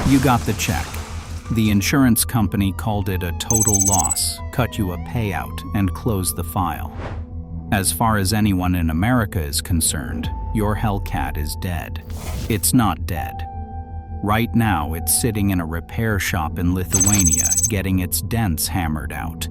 You got the check. The insurance company called it a total loss, cut you a payout, and closed the file. As far as anyone in America is concerned, your Hellcat is dead. It's not dead. Right now, it's sitting in a repair shop in Lithuania, getting its dents hammered out.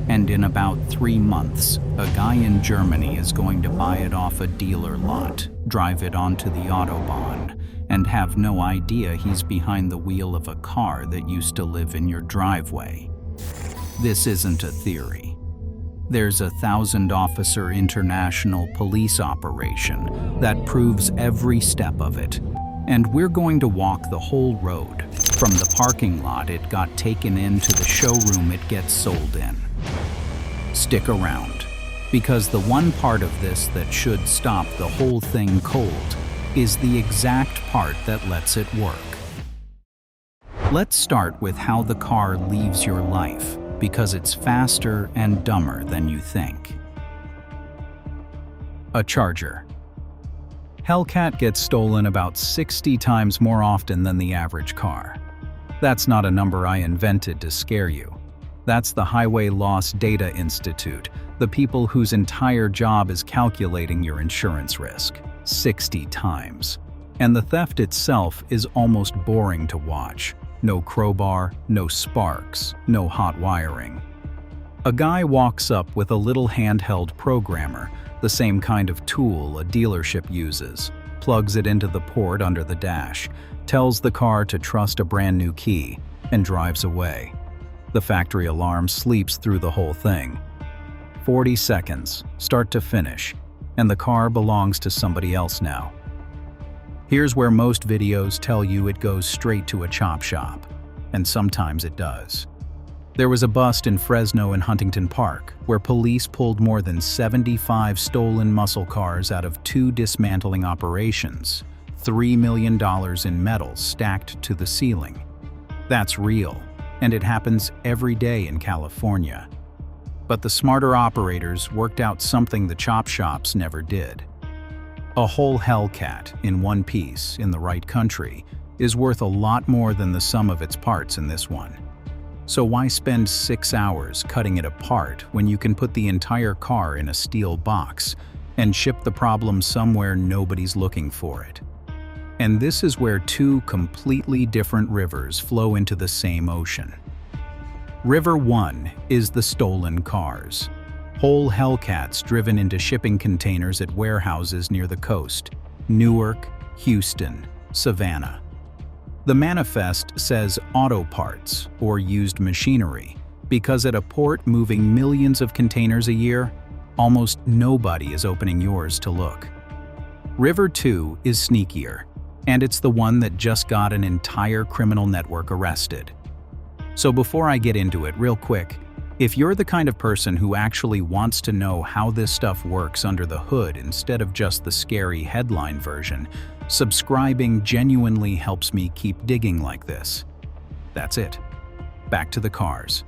And in about 3 months, a guy in Germany is going to buy it off a dealer lot, drive it onto the Autobahn, and have no idea he's behind the wheel of a car that used to live in your driveway. This isn't a theory. There's a 1,000-officer international police operation that proves every step of it. And we're going to walk the whole road, from the parking lot it got taken in to the showroom it gets sold in. Stick around, because the one part of this that should stop the whole thing cold is the exact part that lets it work. Let's start with how the car leaves your life, because it's faster and dumber than you think. A charger. Hellcat gets stolen about 60 times more often than the average car. That's not a number I invented to scare you. That's the Highway Loss Data Institute, the people whose entire job is calculating your insurance risk. 60 times. And the theft itself is almost boring to watch. No crowbar, no sparks, no hot wiring. A guy walks up with a little handheld programmer, the same kind of tool a dealership uses, plugs it into the port under the dash, tells the car to trust a brand new key, and drives away. The factory alarm sleeps through the whole thing. 40 seconds, start to finish, and the car belongs to somebody else now. Here's where most videos tell you it goes straight to a chop shop, and sometimes it does. There was a bust in Fresno and Huntington Park, where police pulled more than 75 stolen muscle cars out of 2 dismantling operations, $3 million in metals stacked to the ceiling. That's real, and it happens every day in California. But the smarter operators worked out something the chop shops never did. A whole Hellcat in one piece in the right country is worth a lot more than the sum of its parts in this one. So why spend 6 hours cutting it apart when you can put the entire car in a steel box and ship the problem somewhere nobody's looking for it? And this is where 2 completely different rivers flow into the same ocean. River 1 is the stolen cars. Whole Hellcats driven into shipping containers at warehouses near the coast: Newark, Houston, Savannah. The manifest says auto parts or used machinery, because at a port moving millions of containers a year, almost nobody is opening yours to look. River 2 is sneakier, and it's the one that just got an entire criminal network arrested. So before I get into it real quick, if you're the kind of person who actually wants to know how this stuff works under the hood instead of just the scary headline version, subscribing genuinely helps me keep digging like this. That's it. Back to the cars.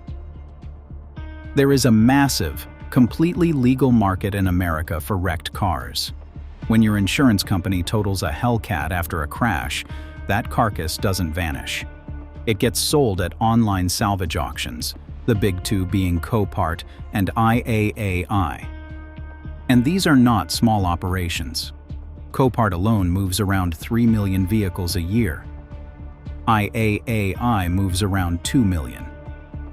There is a massive, completely legal market in America for wrecked cars. When your insurance company totals a Hellcat after a crash, that carcass doesn't vanish. It gets sold at online salvage auctions, the big 2 being Copart and IAAI. And these are not small operations. Copart alone moves around 3 million vehicles a year. IAAI moves around 2 million.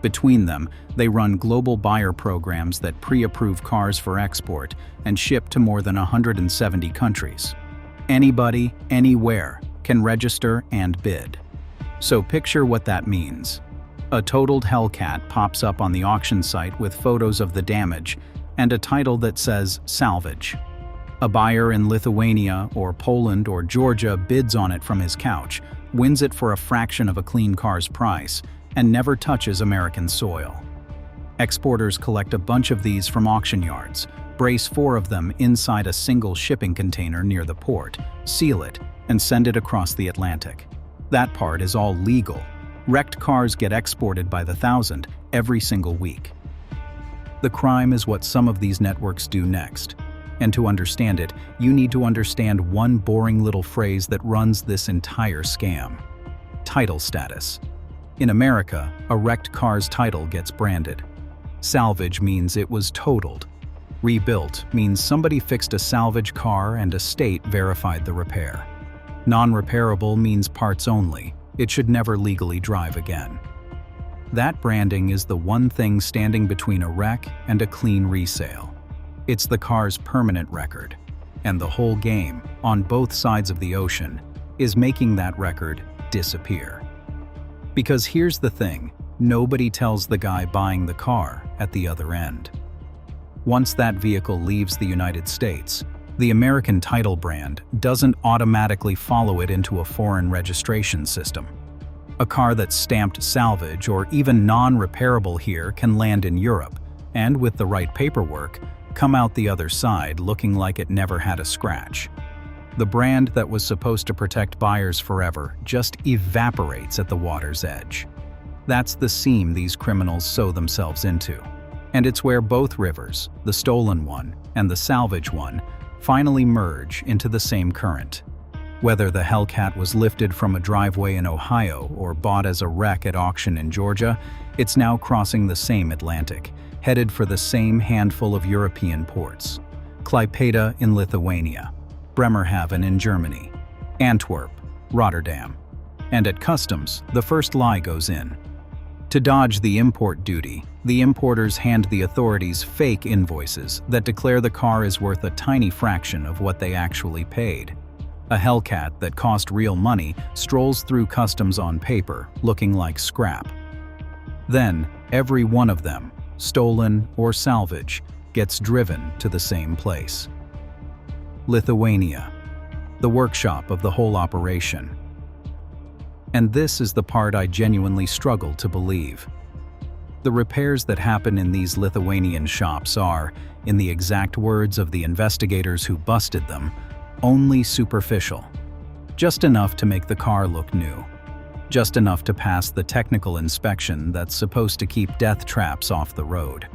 Between them, they run global buyer programs that pre-approve cars for export and ship to more than 170 countries. Anybody, anywhere, can register and bid. So picture what that means. A totaled Hellcat pops up on the auction site with photos of the damage and a title that says salvage. A buyer in Lithuania or Poland or Georgia bids on it from his couch, wins it for a fraction of a clean car's price, and never touches American soil. Exporters collect a bunch of these from auction yards, brace 4 of them inside a single shipping container near the port, seal it, and send it across the Atlantic. That part is all legal. Wrecked cars get exported by the 1,000 every single week. The crime is what some of these networks do next. And to understand it, you need to understand one boring little phrase that runs this entire scam. Title status. In America, a wrecked car's title gets branded. Salvage means it was totaled. Rebuilt means somebody fixed a salvage car and a state verified the repair. Non-repairable means parts only. It should never legally drive again. That branding is the one thing standing between a wreck and a clean resale. It's the car's permanent record. And the whole game, on both sides of the ocean, is making that record disappear. Because here's the thing, nobody tells the guy buying the car at the other end. Once that vehicle leaves the United States, the American title brand doesn't automatically follow it into a foreign registration system. A car that's stamped salvage or even non-repairable here can land in Europe, and with the right paperwork, come out the other side looking like it never had a scratch. The brand that was supposed to protect buyers forever just evaporates at the water's edge. That's the seam these criminals sew themselves into. And it's where both rivers, the stolen one and the salvage one, finally merge into the same current. Whether the Hellcat was lifted from a driveway in Ohio or bought as a wreck at auction in Georgia, it's now crossing the same Atlantic, headed for the same handful of European ports. Klaipėda in Lithuania, Bremerhaven in Germany, Antwerp, Rotterdam. And at customs, the first lie goes in. To dodge the import duty, the importers hand the authorities fake invoices that declare the car is worth a tiny fraction of what they actually paid. A Hellcat that cost real money strolls through customs on paper, looking like scrap. Then, every one of them, stolen or salvage, gets driven to the same place. Lithuania, the workshop of the whole operation. And this is the part I genuinely struggle to believe. The repairs that happen in these Lithuanian shops are, in the exact words of the investigators who busted them, only superficial. Just enough to make the car look new. Just enough to pass the technical inspection that's supposed to keep death traps off the road.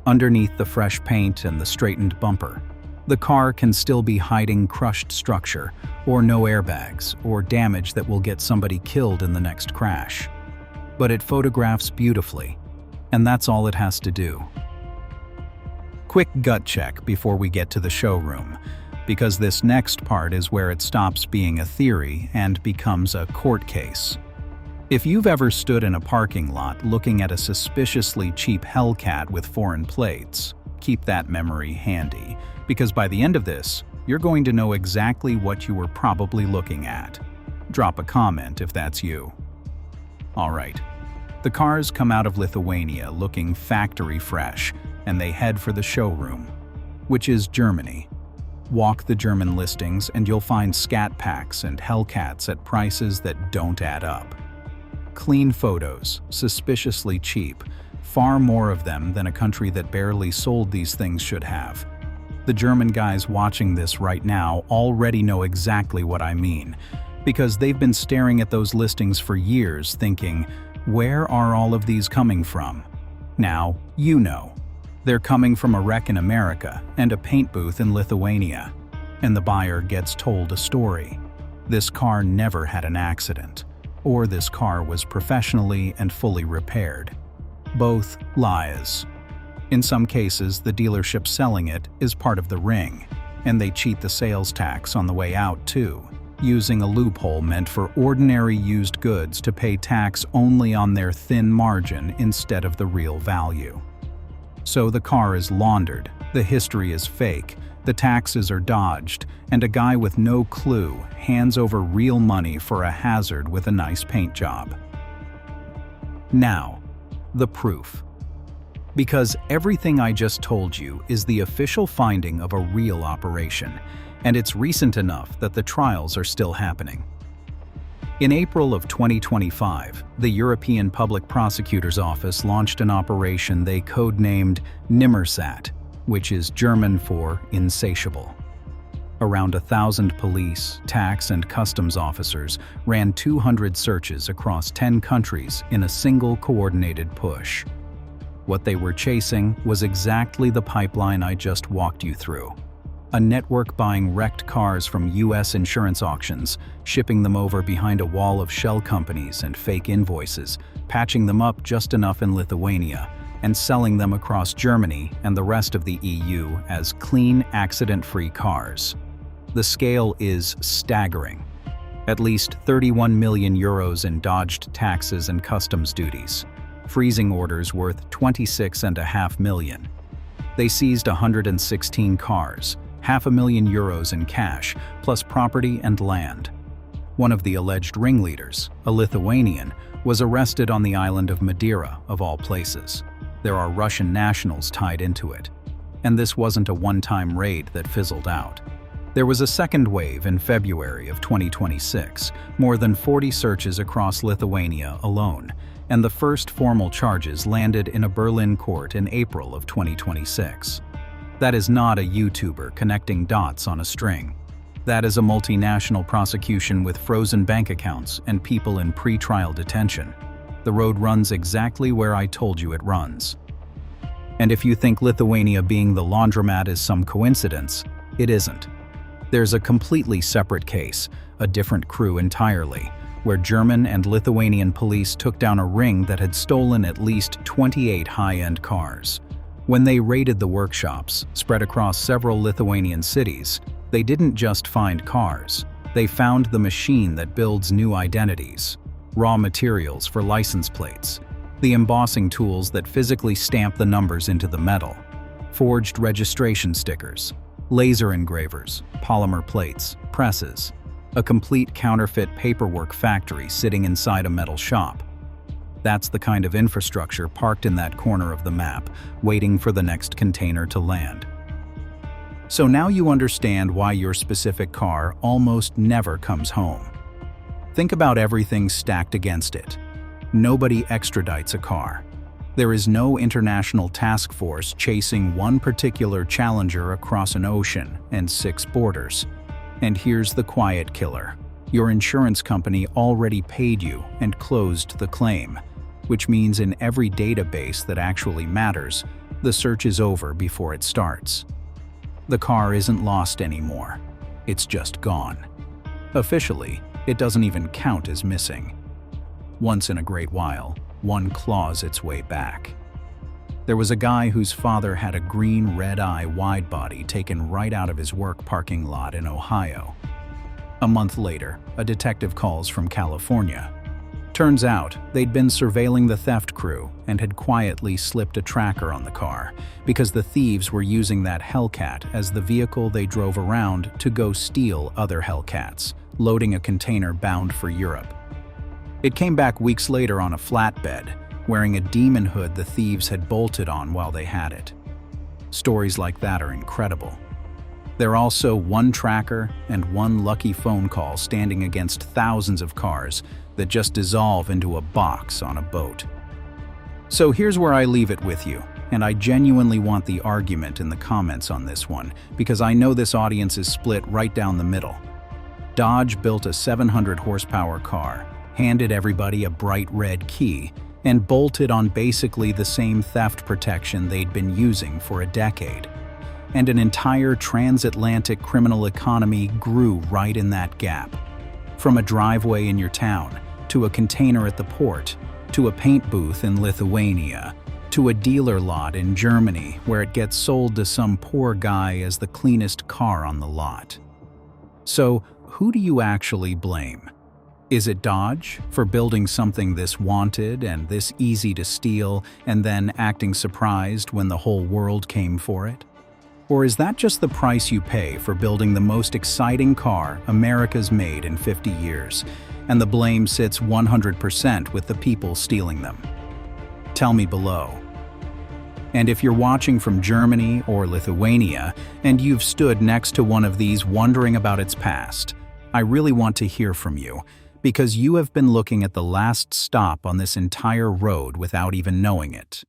Underneath the fresh paint and the straightened bumper, the car can still be hiding crushed structure, or no airbags, or damage that will get somebody killed in the next crash. But it photographs beautifully, and that's all it has to do. Quick gut check before we get to the showroom, because this next part is where it stops being a theory and becomes a court case. If you've ever stood in a parking lot looking at a suspiciously cheap Hellcat with foreign plates, keep that memory handy, because by the end of this, you're going to know exactly what you were probably looking at. Drop a comment if that's you. Alright, the cars come out of Lithuania looking factory fresh, and they head for the showroom, which is Germany. Walk the German listings and you'll find scat packs and Hellcats at prices that don't add up. Clean photos, suspiciously cheap, far more of them than a country that barely sold these things should have. The German guys watching this right now already know exactly what I mean, because they've been staring at those listings for years thinking, where are all of these coming from? Now, you know. They're coming from a wreck in America and a paint booth in Lithuania. And the buyer gets told a story. This car never had an accident, or this car was professionally and fully repaired. Both lies. In some cases, the dealership selling it is part of the ring, and they cheat the sales tax on the way out too, using a loophole meant for ordinary used goods to pay tax only on their thin margin instead of the real value. So the car is laundered, the history is fake, the taxes are dodged, and a guy with no clue hands over real money for a hazard with a nice paint job. Now, the proof. Because everything I just told you is the official finding of a real operation, and it's recent enough that the trials are still happening. In April of 2025, the European Public Prosecutor's Office launched an operation they codenamed Nimmersat, which is German for insatiable. Around 1,000 police, tax, and customs officers ran 200 searches across 10 countries in a single coordinated push. What they were chasing was exactly the pipeline I just walked you through. A network buying wrecked cars from US insurance auctions, shipping them over behind a wall of shell companies and fake invoices, patching them up just enough in Lithuania, and selling them across Germany and the rest of the EU as clean, accident-free cars. The scale is staggering. At least 31 million euros in dodged taxes and customs duties. Freezing orders worth 26.5 million. They seized 116 cars, €500,000 in cash, plus property and land. One of the alleged ringleaders, a Lithuanian, was arrested on the island of Madeira, of all places. There are Russian nationals tied into it. And this wasn't a one-time raid that fizzled out. There was a second wave in February of 2026, more than 40 searches across Lithuania alone, and the first formal charges landed in a Berlin court in April of 2026. That is not a YouTuber connecting dots on a string. That is a multinational prosecution with frozen bank accounts and people in pre-trial detention. The road runs exactly where I told you it runs. And if you think Lithuania being the laundromat is some coincidence, it isn't. There's a completely separate case, a different crew entirely, where German and Lithuanian police took down a ring that had stolen at least 28 high-end cars. When they raided the workshops, spread across several Lithuanian cities, they didn't just find cars. They found the machine that builds new identities, raw materials for license plates, the embossing tools that physically stamp the numbers into the metal, forged registration stickers, laser engravers, polymer plates, presses, a complete counterfeit paperwork factory sitting inside a metal shop. That's the kind of infrastructure parked in that corner of the map, waiting for the next container to land. So now you understand why your specific car almost never comes home. Think about everything stacked against it. Nobody extradites a car. There is no international task force chasing one particular challenger across an ocean and 6 borders. And here's the quiet killer. Your insurance company already paid you and closed the claim, which means in every database that actually matters, the search is over before it starts. The car isn't lost anymore. It's just gone. Officially, it doesn't even count as missing. Once in a great while, one claws its way back. There was a guy whose father had a green red-eye wide-body taken right out of his work parking lot in Ohio. A month later, a detective calls from California. Turns out, they'd been surveilling the theft crew and had quietly slipped a tracker on the car because the thieves were using that Hellcat as the vehicle they drove around to go steal other Hellcats, loading a container bound for Europe. It came back weeks later on a flatbed, wearing a demon hood the thieves had bolted on while they had it. Stories like that are incredible. There are also one tracker and one lucky phone call standing against thousands of cars that just dissolve into a box on a boat. So here's where I leave it with you, and I genuinely want the argument in the comments on this one, because I know this audience is split right down the middle. Dodge built a 700 horsepower car, handed everybody a bright red key, and bolted on basically the same theft protection they'd been using for a decade. And an entire transatlantic criminal economy grew right in that gap. From a driveway in your town, to a container at the port, to a paint booth in Lithuania, to a dealer lot in Germany where it gets sold to some poor guy as the cleanest car on the lot. So, who do you actually blame? Is it Dodge for building something this wanted and this easy to steal and then acting surprised when the whole world came for it? Or is that just the price you pay for building the most exciting car America's made in 50 years, and the blame sits 100% with the people stealing them? Tell me below. And if you're watching from Germany or Lithuania and you've stood next to one of these wondering about its past, I really want to hear from you, because you have been looking at the last stop on this entire road without even knowing it.